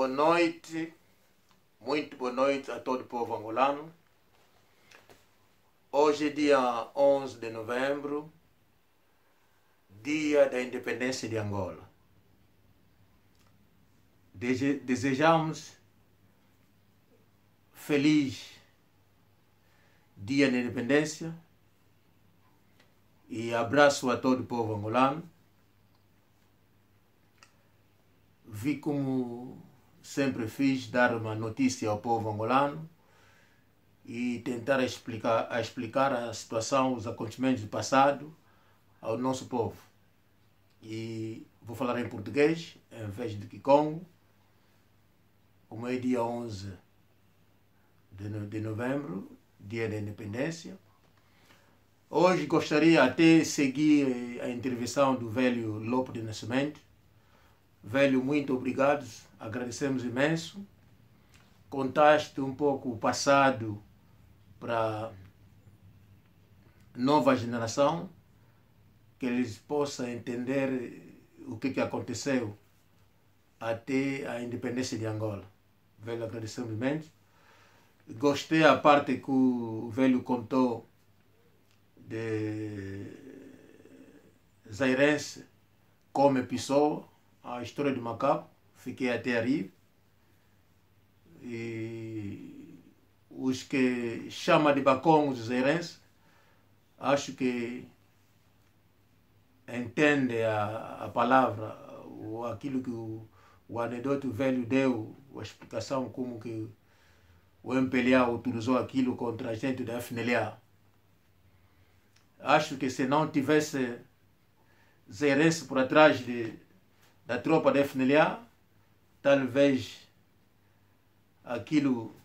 Boa noite, muito boa noite a todo o povo angolano. Hoje é dia 11 de novembro, dia da independência de Angola. Desejamos feliz dia da independência e abraço a todo o povo angolano. Vi como sempre fiz dar uma notícia ao povo angolano e tentar explicar a situação, os acontecimentos do passado ao nosso povo. E vou falar em português em vez de Kikongo, como é dia 11 de novembro, dia da independência. Hoje gostaria até de seguir a intervenção do velho Lopo de Nascimento. Velho, muito obrigado, agradecemos imenso. Contaste um pouco o passado para a nova geração, que eles possam entender o que aconteceu até a independência de Angola. Velho, agradecemos imenso. Gostei a parte que o velho contou de Zairense como pessoa, a história do macaco, fiquei até ali. E os que chamam de bacongos zairenses, acho que entende a palavra, ou aquilo que o anedoto velho deu, a explicação como que o MPLA utilizou aquilo contra a gente da FNLA. Acho que se não tivesse zairense por atrás da tropa da FNLA, talvez aquilo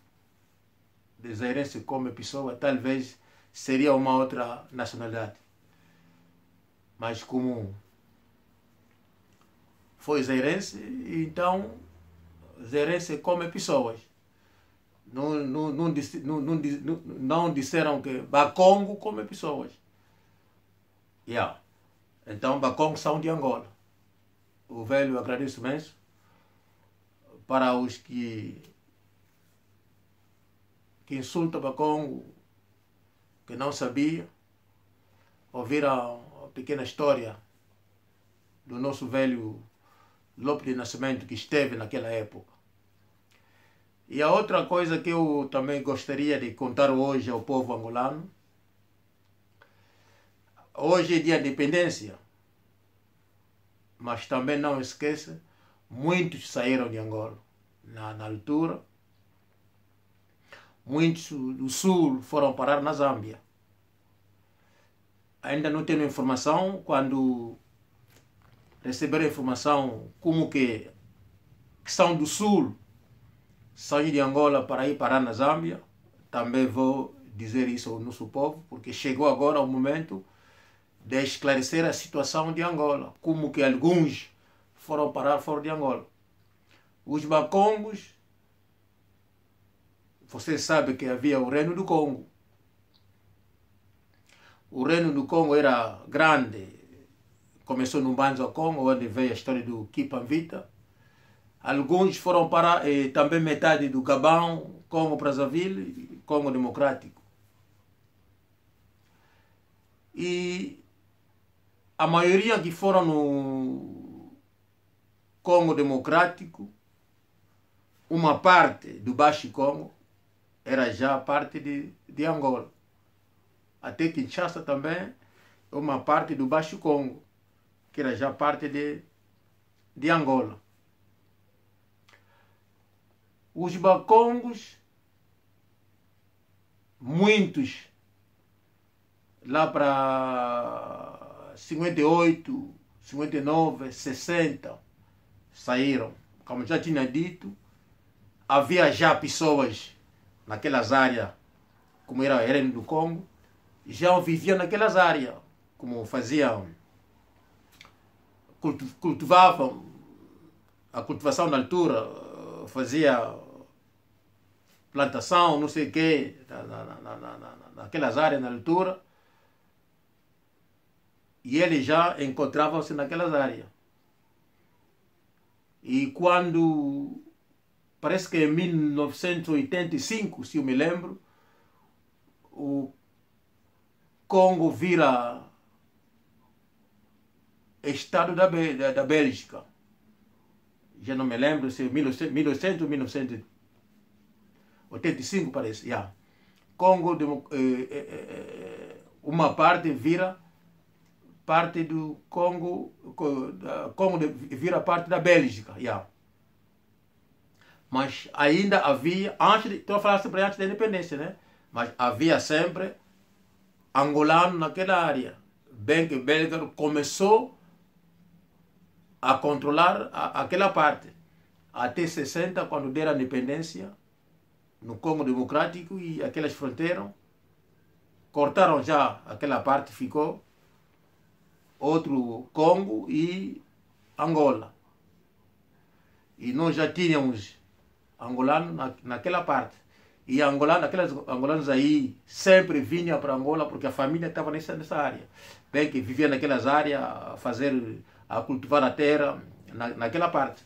de zairense como pessoa, talvez seria uma outra nacionalidade. Mas como foi zairense, então zairense come pessoas. Não disseram que Bakongo come pessoas. Yeah. Então Bakongo são de Angola. O velho agradece imenso. Para os que insultam Bakongo, que não sabia, ouviram a pequena história do nosso velho Lopo de Nascimento que esteve naquela época. E a outra coisa que eu também gostaria de contar hoje ao povo angolano, hoje é dia de independência, mas também não esqueça, muitos saíram de Angola na altura. Muitos do sul foram parar na Zâmbia. Ainda não tenho informação. Quando receber a informação como que são do sul sair de Angola para ir parar na Zâmbia, também vou dizer isso ao nosso povo, porque chegou agora o momento de esclarecer a situação de Angola, como que alguns foram parar fora de Angola. Os bacongos, você sabe que havia o Reino do Congo. O Reino do Congo era grande, começou no Banza Congo, onde veio a história do Kipanvita. Alguns foram para também metade do Gabão, Congo Brazzaville, Congo Democrático. E a maioria que foram no Congo Democrático, uma parte do Baixo Congo era já parte de Angola. Até Kinshasa também, uma parte do Baixo Congo, que era já parte de Angola. Os bacongos, muitos, lá para 58, 59, 60, saíram. Como já tinha dito, havia já pessoas naquelas áreas, como era o Reino do Congo, já viviam naquelas áreas, como faziam, cultivavam, a cultivação na altura, fazia plantação, não sei o quê, naquelas áreas na altura, e eles já encontravam-se naquelas áreas. E quando parece que em 1985, se eu me lembro, o Congo vira Estado da Bélgica. Já não me lembro se é 1800 ou 1985, parece. Yeah. Congo, uma parte vira parte do Congo, Congo vira parte da Bélgica. Yeah. Mas ainda havia, estou a falar sempre antes da independência, né? Mas havia sempre angolano naquela área. Bem que Bélgica começou a controlar aquela parte. Até 60, quando deram a independência, no Congo Democrático, e aquelas fronteiras, cortaram já aquela parte, ficou outro Congo e Angola. E nós já tínhamos angolano naquela parte. E aqueles angolanos aí sempre vinham para Angola porque a família estava nessa área. Bem que vivia naquelas áreas a cultivar a terra naquela parte.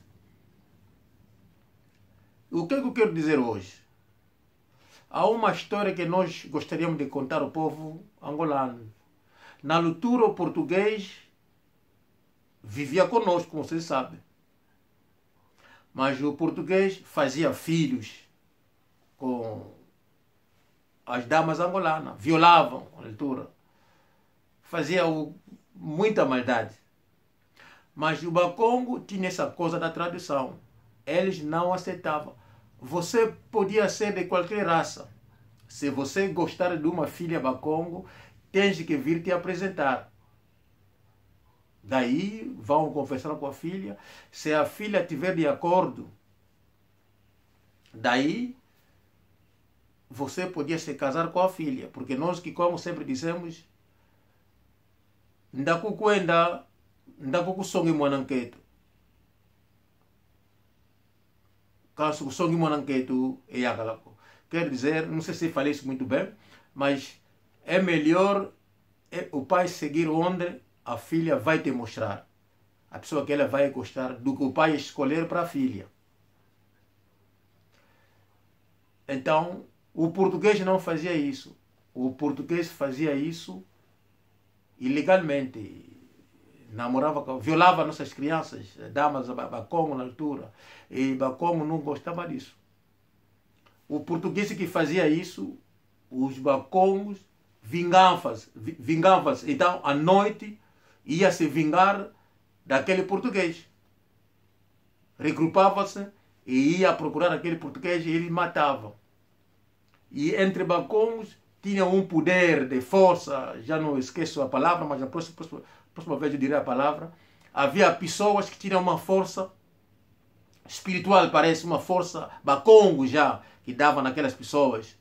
O que é que eu quero dizer hoje? Há uma história que nós gostaríamos de contar ao povo angolano. Na altura, o português vivia conosco, como vocês sabem. Mas o português fazia filhos com as damas angolanas, violavam na altura, fazia muita maldade. Mas o Bakongo tinha essa coisa da tradição. Eles não aceitavam. Você podia ser de qualquer raça. Se você gostar de uma filha Bakongo, tens que vir te apresentar. Daí vão conversar com a filha. Se a filha estiver de acordo, daí você podia se casar com a filha. Porque nós que, como sempre dizemos, ndakukwenda ndakukusonga mwananketu. Caso kusonga mwananketu é yakalako. Quer dizer, não sei se falei isso muito bem, mas é melhor o pai seguir onde a filha vai te mostrar. A pessoa que ela vai gostar do que o pai escolher para a filha. Então, o português não fazia isso. O português fazia isso ilegalmente. Namorava, violava nossas crianças, damas Bakongo na altura. E Bakongo não gostava disso. O português que fazia isso, os Bakongos vingavam-se. Então, à noite, ia se vingar daquele português. Regrupava-se e ia procurar aquele português e eles matavam. E entre Bakongos tinha um poder de força, já não esqueço a palavra, mas a próxima vez eu direi a palavra. Havia pessoas que tinham uma força espiritual, parece uma força Bakongo já, que dava naquelas pessoas.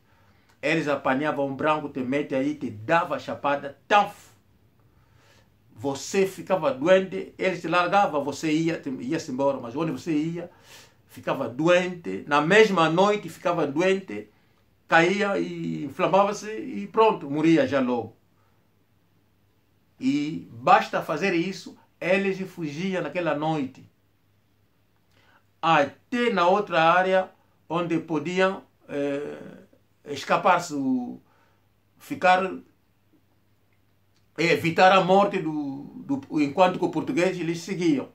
Eles apanhavam um branco, te mete aí, te dava a chapada, taf! Você ficava doente, eles te largavam, você ia-se embora, mas onde você ia, ficava doente, na mesma noite ficava doente, caía e inflamava-se e pronto, morria já logo. E basta fazer isso, eles fugiam naquela noite. Até na outra área onde podiam escapar-se, evitar a morte enquanto que o português eles seguiam.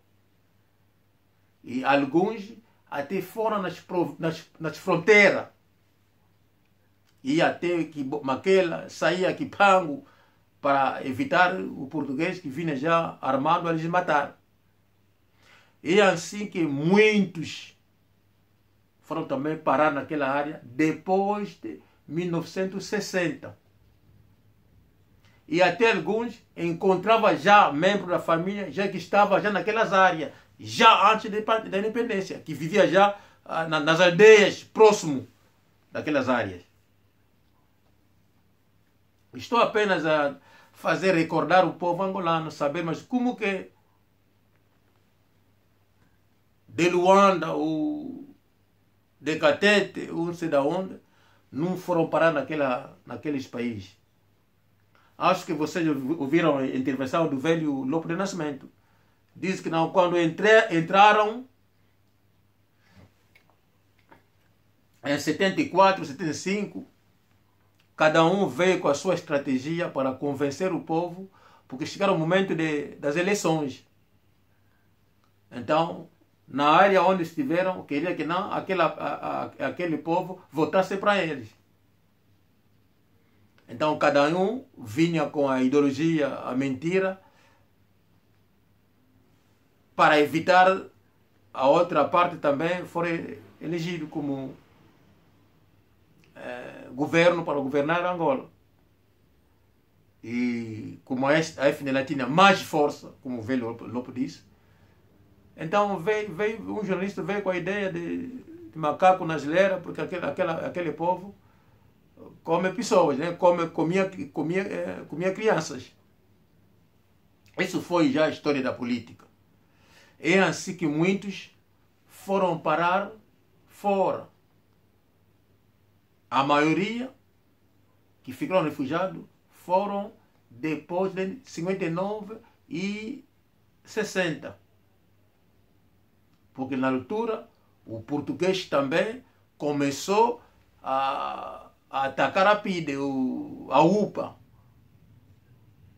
E alguns até foram nas fronteiras. Ia até Maquela, saía Kipango para evitar o português que vinha já armado a eles matar. E assim que muitos foram também parar naquela área depois de 1960. E até alguns encontravam já membros da família já que estava já naquelas áreas, já antes da independência, que vivia já nas aldeias próximo daquelas áreas. Estou apenas a fazer recordar o povo angolano, saber, mas como que de Luanda ou de Catete, ou não sei de onde, não foram parar naqueles países. Acho que vocês ouviram a intervenção do velho Lopo de Nascimento. Diz que não, quando entraram em 74, 75, cada um veio com a sua estratégia para convencer o povo, porque chegaram o momento das eleições. Então, na área onde estiveram, queria que não aquele povo votasse para eles. Então, cada um vinha com a ideologia, a mentira, para evitar a outra parte também for elegido como governo para governar Angola. E como a FNL tinha mais força, como o velho Lopo disse, então veio um jornalista veio com a ideia de macaco na geleira, porque aquele povo come pessoas, né? Comia crianças. Isso foi já a história da política. É assim que muitos foram parar fora. A maioria que ficaram refugiados foram depois de 59 e 60. Porque na altura o português também começou a atacar a PIDE, a UPA.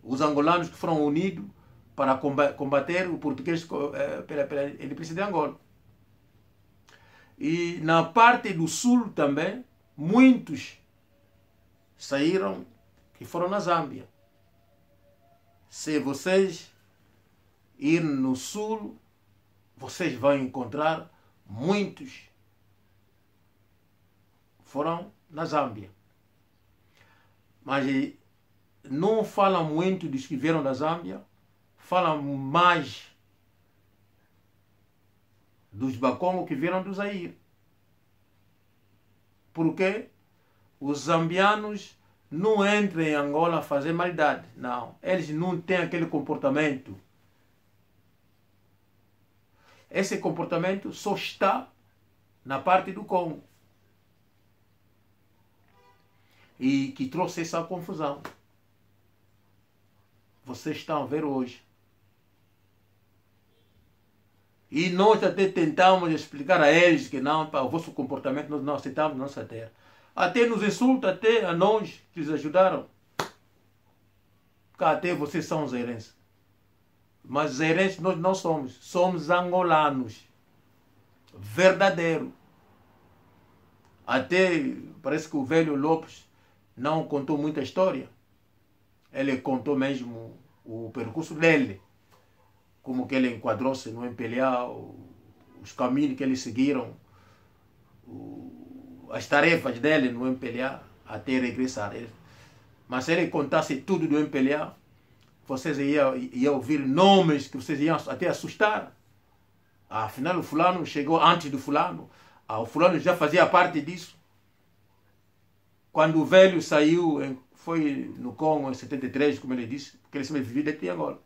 Os angolanos que foram unidos para combater o português pela independência de Angola. E na parte do sul também, muitos saíram que foram na Zâmbia. Se vocês irem no sul, vocês vão encontrar muitos foram na Zâmbia. Mas não falam muito dos que vieram da Zâmbia, falam mais dos Bakongo que vieram do Zaire. Porque os zambianos não entram em Angola a fazer maldade. Não, eles não têm aquele comportamento. Esse comportamento só está na parte do Congo. E que trouxe essa confusão. Vocês estão a ver hoje. E nós até tentamos explicar a eles que não, o vosso comportamento nós não aceitamos na nossa terra. Até nos insulta, até a nós que eles ajudaram. Porque até vocês são zairenses. Mas zairenses nós não somos. Somos angolanos. Verdadeiro. Até parece que o velho Lopes não contou muita história. Ele contou mesmo o percurso dele. Como que ele enquadrou-se no MPLA, os caminhos que eles seguiram, as tarefas dele no MPLA até regressar. Mas se ele contasse tudo do MPLA, vocês iam ouvir nomes que vocês iam até assustar. Afinal, o fulano chegou antes do fulano. O fulano já fazia parte disso. Quando o velho saiu, foi no Congo em 73, como ele disse, porque ele sempre vivia daqui em Angola.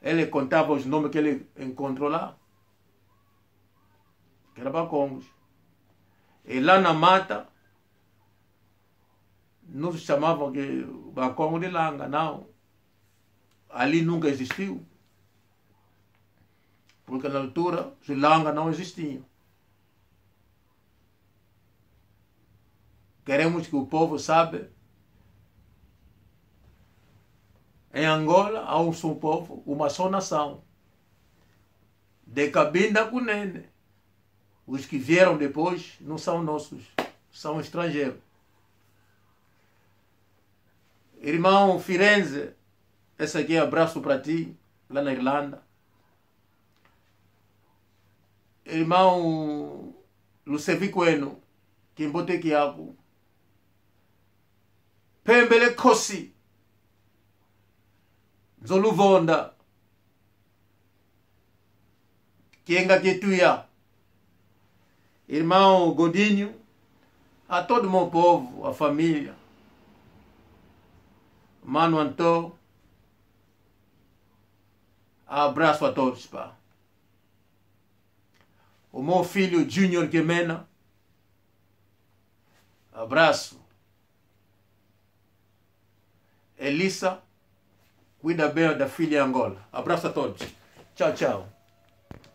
Ele contava os nomes que ele encontrou lá, que eram Bacongos. E lá na mata, não se chamavam de Bacongo de Langa, não. Ali nunca existiu. Porque na altura, os Langa não existiam. Queremos que o povo saiba. Em Angola há um só povo, uma só nação. De Cabinda com Nene. Os que vieram depois não são nossos, são estrangeiros. Irmão Firenze, esse aqui é abraço para ti, lá na Irlanda. Irmão Luceviqueno, Kimbotekiaku. Pembele Kosi. Zoluvonda, Kienga Ketuia, irmão Godinho, a todo o meu povo, a família, Mano Antô, abraço a todos, pá. O meu filho Junior Gemena, abraço. Elissa, cuida bem da filha Angola. Abraço a todos. Tchau, tchau.